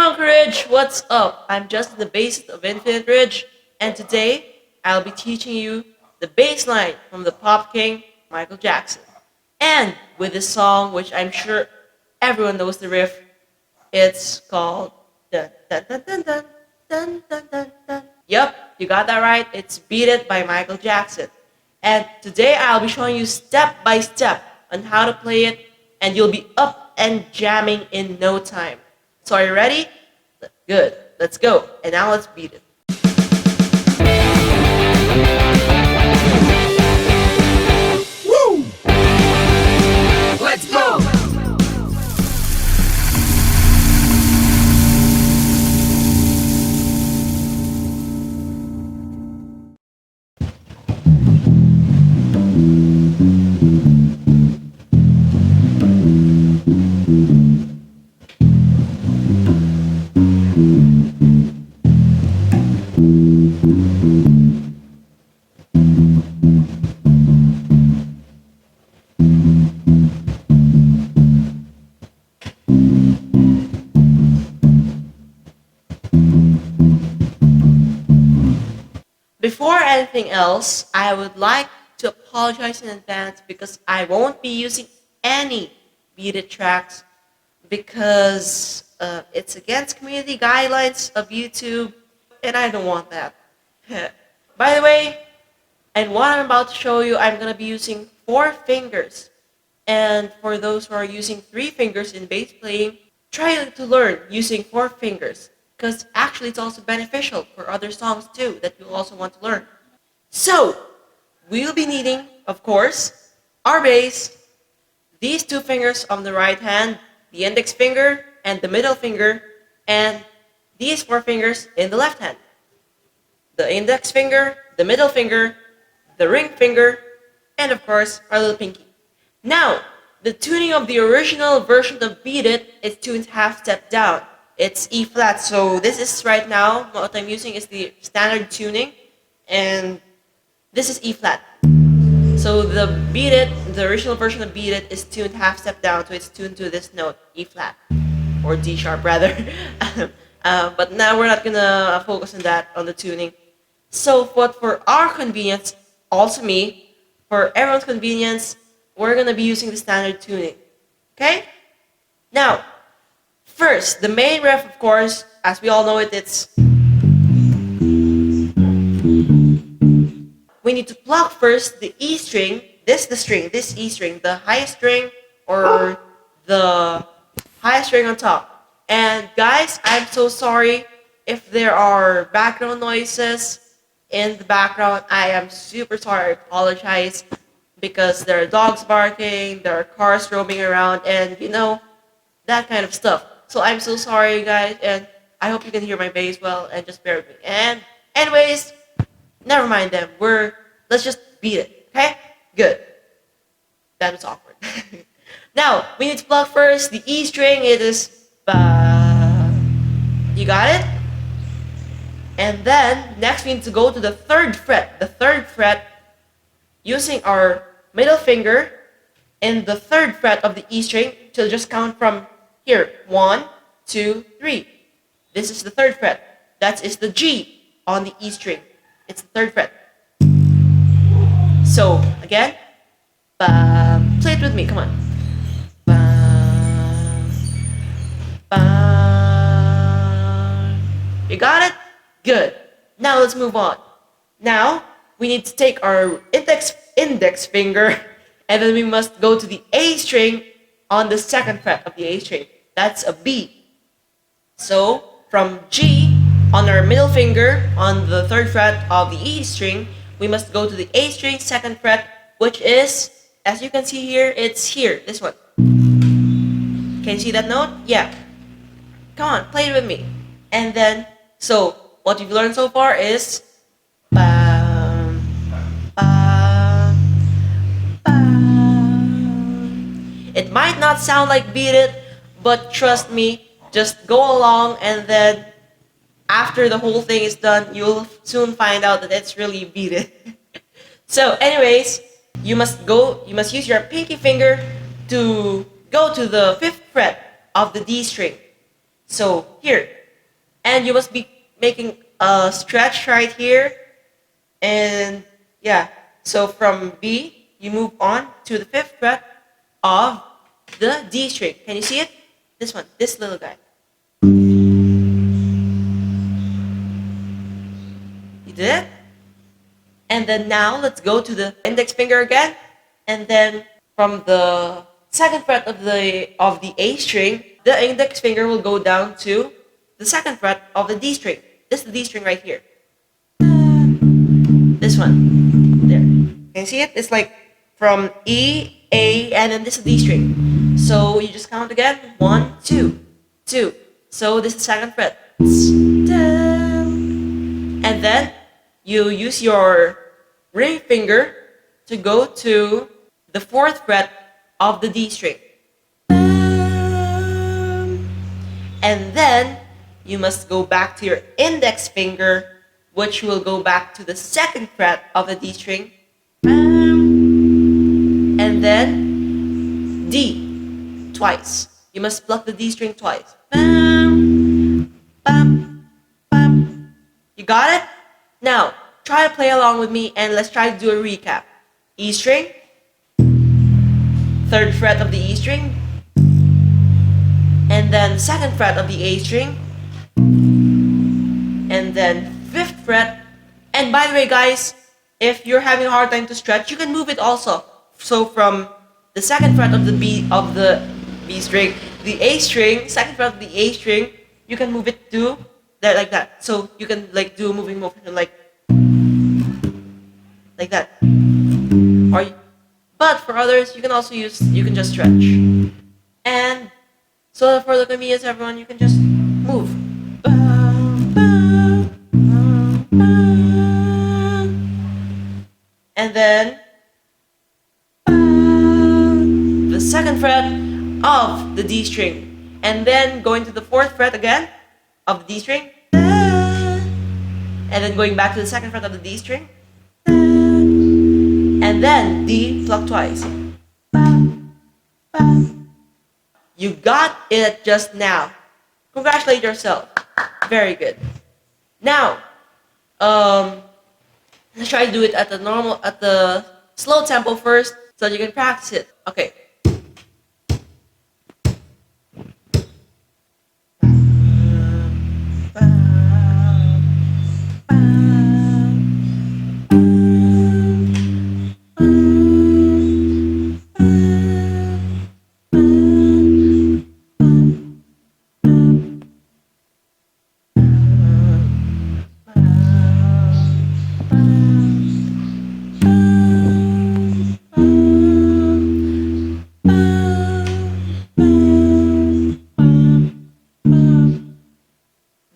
Monkey Ridge, what's up? I'm just the bassist of Infinite Ridge, and today I'll be teaching you the bass line from the pop king, Michael Jackson. And with this song, which I'm sure everyone knows the riff, it's called dun dun dun dun dun dun dun dun dun. Yup, you got that right. It's Beat It by Michael Jackson. And today I'll be showing you step by step on how to play it, and you'll be up and jamming in no time. So are you ready? Good. Let's go. And now let's beat it. Woo! Let's go! Before anything else, I would like to apologize in advance because I won't be using any Beat It tracks because it's against community guidelines of YouTube, and I don't want that. By the way, and what I'm about to show you, I'm going to be using 4 fingers. And for those who are using 3 fingers in bass playing, try to learn using 4 fingers. Because actually it's also beneficial for other songs too that you'll also want to learn. So, we'll be needing, of course, our bass, these 2 fingers on the right hand, the index finger and the middle finger, and these 4 fingers in the left hand. The index finger, the middle finger, the ring finger, and of course, our little pinky. Now, the tuning of the original version of Beat It is tuned half step down. It's E flat, so this is right now, what I'm using is the standard tuning, and this is E flat. So the Beat It, the original version of Beat It is tuned half step down, so it's tuned to this note, E flat, or D sharp rather. But now we're not gonna focus on that, on the tuning. So for our convenience, also me, for everyone's convenience, we're gonna be using the standard tuning, okay? Now, first, the main riff, of course, as we all know it, it's... We need to pluck first the E string, this E string, the highest string, or the highest string on top. And guys, I'm so sorry if there are background noises in the background. I am super sorry, I apologize, because there are dogs barking, there are cars roaming around, and you know, that kind of stuff. So I'm so sorry, guys, and I hope you can hear my bass well, and just bear with me. And anyways, never mind them. Let's just beat it, okay? Good. That was awkward. Now, we need to pluck first the E string. It is ba. You got it? And then, next we need to go to the 3rd fret. The 3rd fret, using our middle finger in the 3rd fret of the E string to just count from here, 1, 2, 3. This is the 3rd fret. That is the G on the E string. It's the 3rd fret. So, again, bam. Play it with me, come on. Bam, bam. You got it? Good. Now let's move on. Now, we need to take our index finger, and then we must go to the A string on the 2nd fret of the A string. That's a B. So, from G, on our middle finger, on the 3rd fret of the E string, we must go to the A string, 2nd fret, which is, as you can see here, it's here, this one. Can you see that note? Yeah. Come on, play it with me. And then, so, what you've learned so far is, bam, bam, bam. It might not sound like Beat It, but trust me, just go along, and then after the whole thing is done, you'll soon find out that it's really Beat It. So anyways, you must use your pinky finger to go to the 5th fret of the D string. So here, and you must be making a stretch right here, and yeah. So from B, you move on to the 5th fret of the D string. Can you see it? This one, this little guy. You did it? And then now let's go to the index finger again, and then from the 2nd fret of the A string, the index finger will go down to the 2nd fret of the D string. This is the D string right here. This one. There. Can you see it? It's like from E, A, and then this is D string. So you just count again. 1, 2, 2. So this is 2nd fret. And then you use your ring finger to go to the 4th fret of the D string. And then you must go back to your index finger, which will go back to the 2nd fret of the D string. And then D twice. You must pluck the D string twice. You got it? Now, try to play along with me and let's try to do a recap. E string, 3rd fret of the E string, and then 2nd fret of the A string, and then 5th fret. And by the way, guys, if you're having a hard time to stretch, you can move it also. So from the 2nd fret of the B string, the A string, 2nd fret of the A string, you can move it to that like that. So you can like do a moving motion like that. But for others, you can also just stretch. And so for the convenience of everyone, you can just move. And then the 2nd fret of the D string. And then going to the 4th fret again of the D string. And then going back to the 2nd fret of the D string. And then D pluck twice. You got it just now. Congratulate yourself. Very good. Now, let's try to do it at the slow tempo first so that you can practice it. Okay.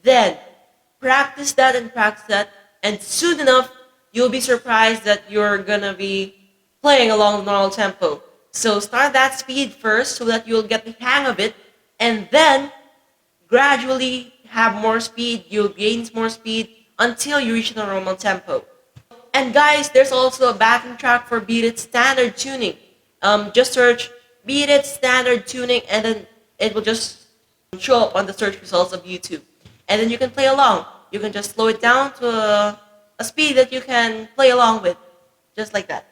Then practice that and practice that, and soon enough you'll be surprised that you're gonna be playing along the normal tempo. So start that speed first so that you'll get the hang of it, and then gradually have more speed. You'll gain more speed until you reach the normal tempo. And guys, there's also a backing track for Beat It standard tuning. Just search Beat It standard tuning, and then it will just show up on the search results of YouTube. And then you can play along. You can just slow it down to a speed that you can play along with. Just like that.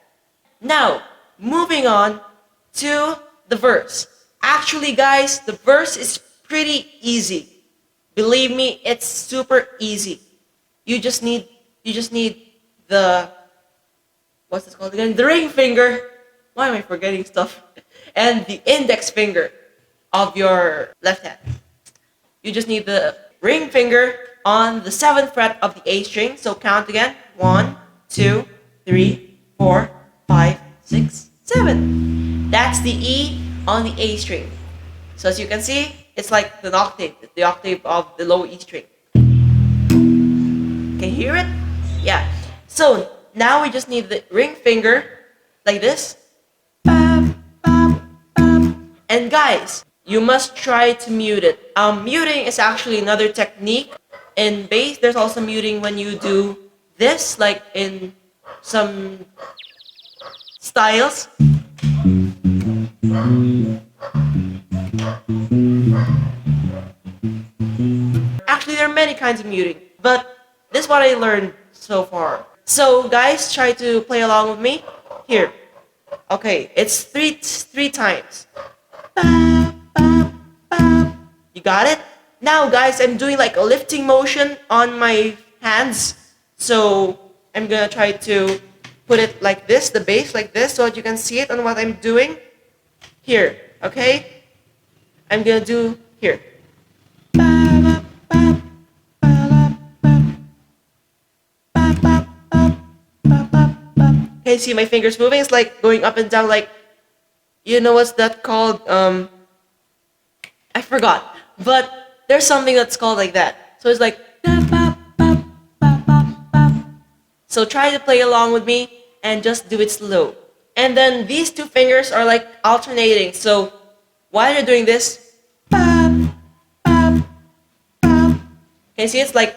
Now, moving on to the verse. Actually, guys, the verse is pretty easy. Believe me, it's super easy. You just need the, what's this called again? The ring finger. Why am I forgetting stuff? And the index finger of your left hand. You just need the ring finger on the 7th fret of the A string. So count again. 1, 2, 3, 4, 5, 6, 7. That's the E on the A string. So as you can see, it's like the octave of the low E string. Can you hear it? Yeah. So now we just need the ring finger like this. And guys, you must try to mute it. Muting is actually another technique. In bass, there's also muting when you do this, like in some styles. Actually, there are many kinds of muting, but this is what I learned so far. So guys, try to play along with me. Here. Okay, it's three times. You got it? Now guys, I'm doing like a lifting motion on my hands. So I'm gonna try to put it like this, the bass like this, so that you can see it on what I'm doing. Here, okay? I'm gonna do here. Okay, see my fingers moving? It's like going up and down like, you know what's that called? I forgot. But there's something that's called like that. So it's like, so try to play along with me and just do it slow. And then these two fingers are like alternating. So while you're doing this, can you see it's like,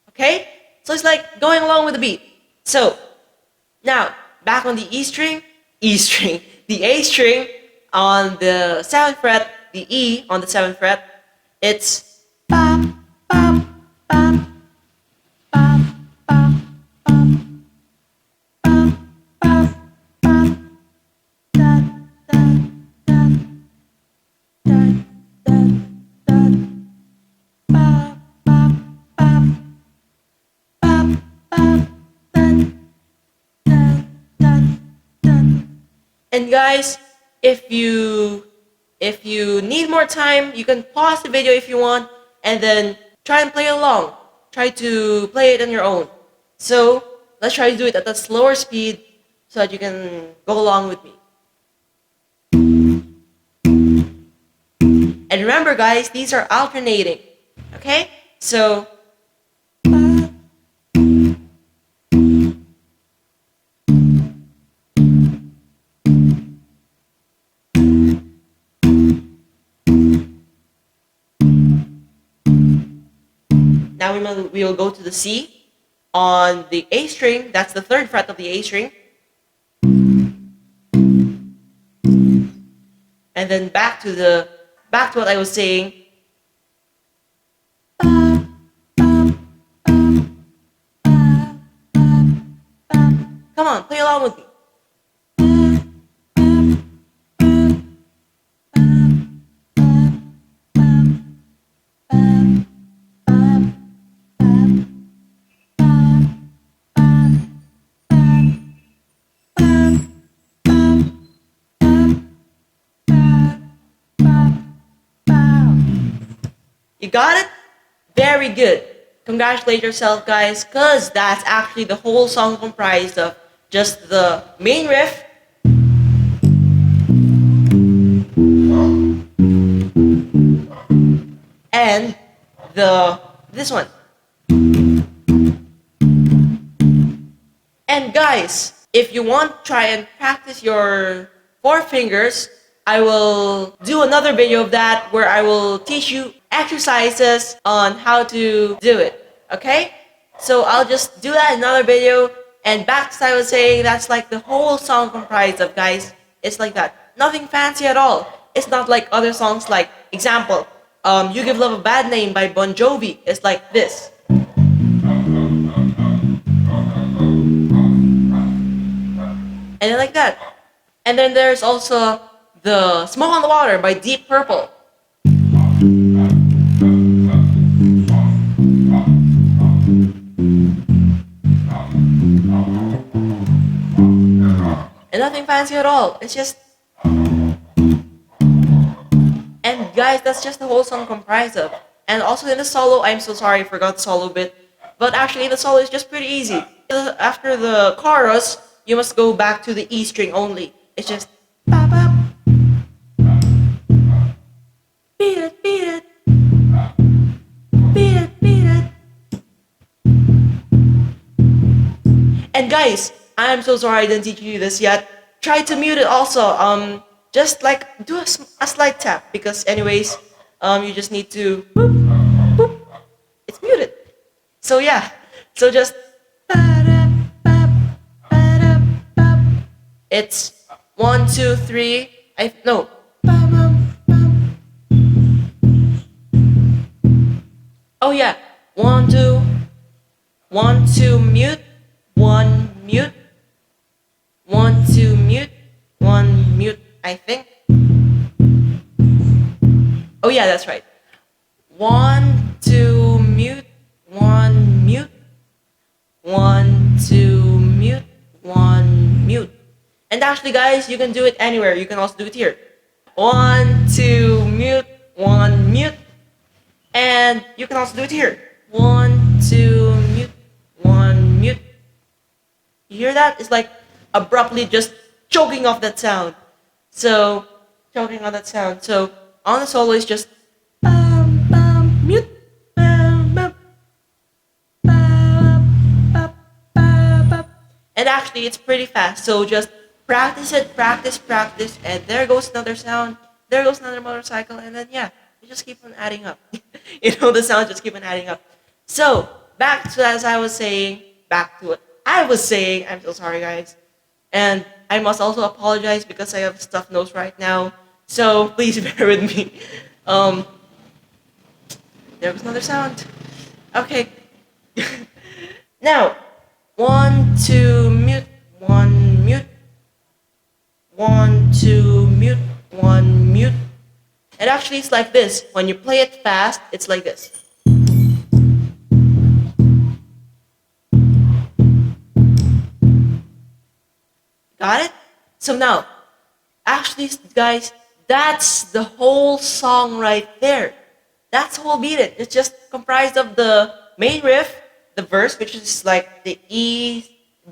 okay? So it's like going along with the beat. So now back on the E string, the A string on the 7th fret, the E on the 7th fret, it's and guys, if you need more time, you can pause the video if you want and then try and play along. Try to play it on your own. So let's try to do it at a slower speed so that you can go along with me. And remember guys, these are alternating. Okay? So now we will go to the C on the A string. That's the 3rd fret of the A string. And then back to what I was saying. Come on, play along with me. You got it? Very good. Congratulate yourself, guys, because that's actually the whole song comprised of just the main riff and this one. And guys, if you want, try and practice your 4 fingers. I will do another video of that where I will teach you exercises on how to do it. Okay? So I'll just do that in another video. And back to what I was saying, that's like the whole song comprised of, guys. It's like that. Nothing fancy at all. It's not like other songs like, example, You Give Love a Bad Name by Bon Jovi. It's like this. And then like that. And then there's also the Smoke on the Water by Deep Purple. And nothing fancy at all. It's just... And guys, that's just the whole song comprised of. And also in the solo, I'm so sorry I forgot the solo bit. But actually the solo is just pretty easy. After the chorus, you must go back to the E string only. It's just... Beat it, beat it. Beat it, beat it. And guys, I'm so sorry I didn't teach you this yet. Try to mute it also. Just like do a slight tap because anyways, you just need to boop, boop. It's muted. So yeah. So just It's 1, 2, 3. I no. Oh yeah, 1, 2, 1, 2, mute, 1, mute, 1, 2, mute, 1, mute. I think. Oh yeah, that's right. 1, 2, mute, 1, mute, 1, 2, mute, 1, mute. And actually, guys, you can do it anywhere. You can also do it here. 1, 2, mute, 1, mute. And you can also do it here. 1, 2, mute, 1, mute. You hear that? It's like abruptly just choking off that sound. So, choking on that sound. So, on the solo is just mute. And actually, it's pretty fast. So just practice it, practice, practice, and there goes another sound. There goes another motorcycle, and then yeah, you just keep on adding up. The sounds just keep on adding up. So back to as I was saying, back to what I was saying. I'm so sorry, guys, and I must also apologize because I have stuffed nose right now. So please bear with me. Um, there was another sound. Okay. Now, 1, 2, mute, 1, mute, 1, 2, mute, 1, mute. And actually, it's like this. When you play it fast, it's like this. Got it? So now, actually, guys, that's the whole song right there. That's the whole beat it. It's just comprised of the main riff, the verse, which is like the E,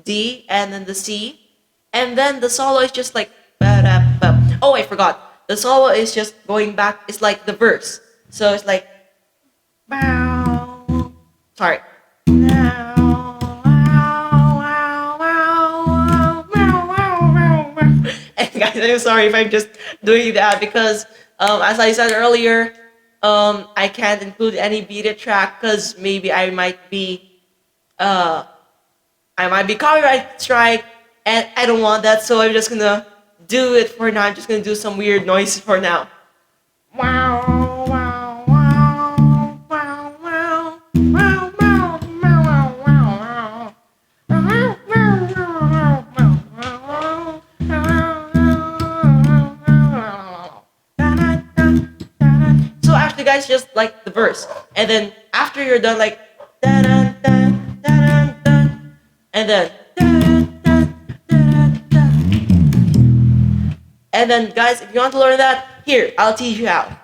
D, and then the C. And then the solo is just like, ba-da-ba. Oh, I forgot. The solo is just going back, it's like the verse. So it's like, bow. Sorry. And guys, I'm sorry if I'm just doing that because, as I said earlier, I can't include any beat track because maybe uh, I might be copyright strike, and I don't want that. So I'm just gonna do it for now. I'm just gonna do some weird noise for now. Wow, wow, wow, wow, wow, wow, wow, wow, wow, so actually, guys, just like the verse, and then after you're done, like dun dun dun dun dun, and then dun dun dun dun. And then, guys, if you want to learn that, here I'll teach you how.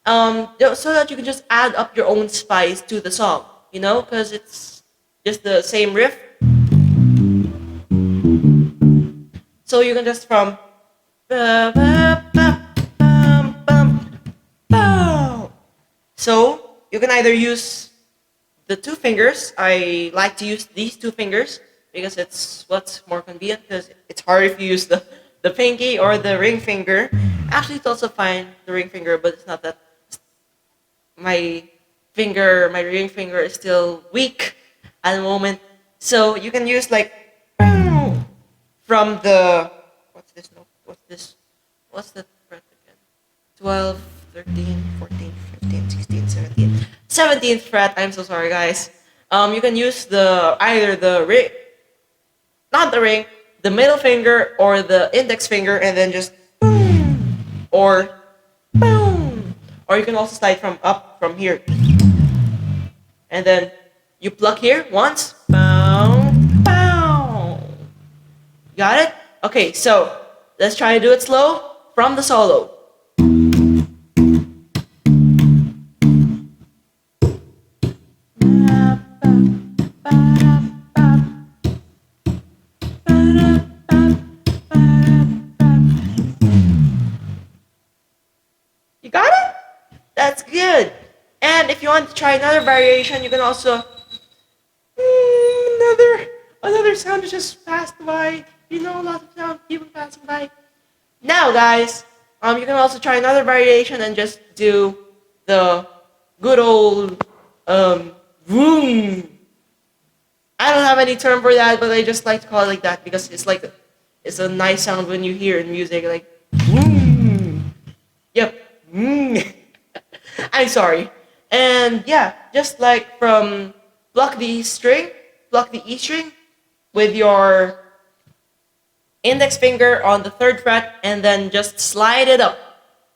So that you can just add up your own spice to the song, because it's just the same riff. So you can just from so you can either use the two fingers. I like to use these two fingers because it's what's more convenient because it's hard if you use the pinky or the ring finger. Actually, it's also fine, the ring finger, but it's not that. My ring finger is still weak at the moment. So you can use like from the, what's this note? What's this? What's the fret again? 12, 13, 14, 15, 16, 17. 17th fret. I'm so sorry, guys. You can use either the ring, not the ring, the middle finger or the index finger, and then just or boom. Or you can also slide from here, and then you pluck here once. Boom, boom. Got it? Okay, so let's try to do it slow from the solo. You got it? That's good. And if you want to try another variation, you can also another sound just passed by. Lots of sound people passing by. Now, guys, you can also try another variation and just do the good old vroom. I don't have any term for that, but I just like to call it like that because it's like It's a nice sound when you hear in music, like, mm. Yep. Mm. I'm sorry. And yeah, just like from pluck the string, pluck the E string with your index finger on the third fret, and then just slide it up.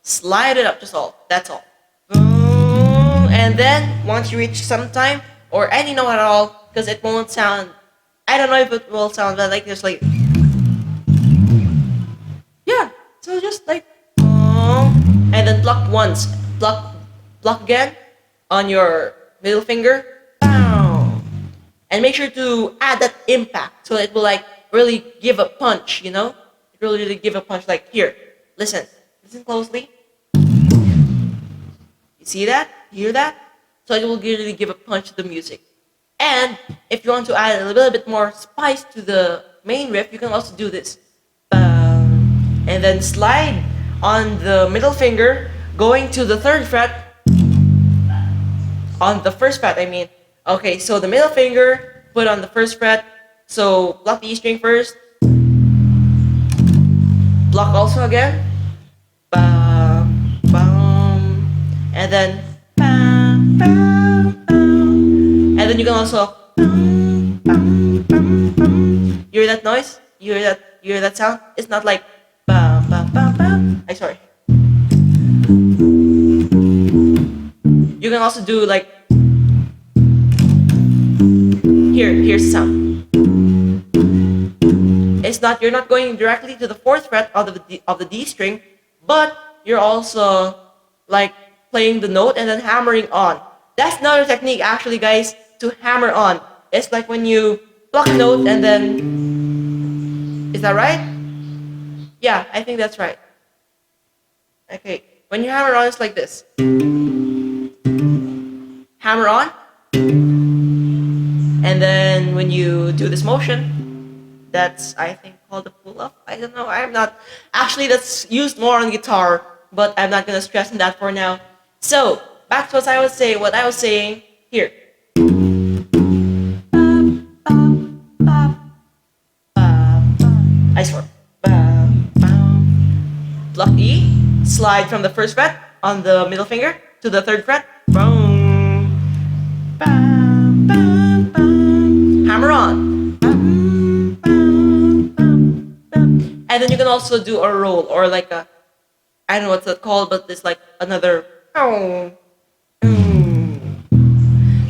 Slide it up, just all. That's all. And then once you reach some time or any note at all, because it won't sound. I don't know if it will sound, but like there's like yeah. So just like and then pluck once, pluck again on your middle finger. Bow. And make sure to add that impact so it will like really give a punch, you know? It really give a punch like here. Listen closely. You see that? You hear that? So it will really give a punch to the music. And if you want to add a little bit more spice to the main riff, you can also do this. And then slide on the middle finger, going to the third fret. On the first fret, I mean. Okay, so the middle finger, put on the first fret. So pluck the E string first. Pluck also again. Bam, bam. And then bam, bam, bam. And then you can also bam, bam, bam, bam. You hear that noise? You hear that sound? It's not like bam, bam, bam, bam. I'm sorry. You can also do like here's the sound. It's not you're not going directly to the fourth fret of the D string, but you're also like playing the note and then hammering on. That's another technique actually, guys, to hammer on. It's like when you pluck a note and then is that right? Yeah, I think that's right. Okay, when you hammer on, it's like this. Hammer on. And then when you do this motion, that's I think called a pull-up. I don't know. I'm not actually that's used more on guitar, but I'm not gonna stress on that for now. So back to what I was saying here. I swear. Pluck E, slide from the first fret on the middle finger to the third fret. Hammer on. And then you can also do a roll or like a, I don't know what's that called, but it's like another.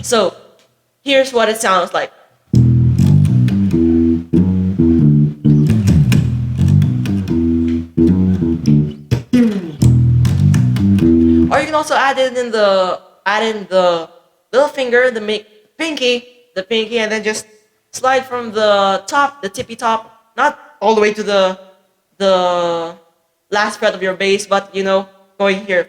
So here's what it sounds like. Or you can also add in the little finger, the pinky, and then just slide from the top, the tippy top, not all the way to the last fret of your bass, but you know, going here.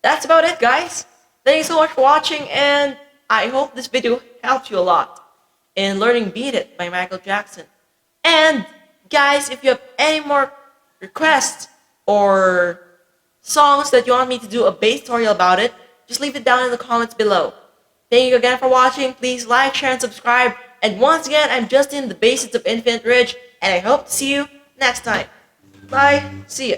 That's about it, guys. Thanks so much for watching, and I hope this video helped you a lot in learning Beat It by Michael Jackson. And guys, if you have any more requests or songs that you want me to do a bass tutorial about it, just leave it down in the comments below. Thank you again for watching. Please like, share, and subscribe. And once again, I'm Justin, the bassist of Infinite Ridge, and I hope to see you next time. Bye. See ya.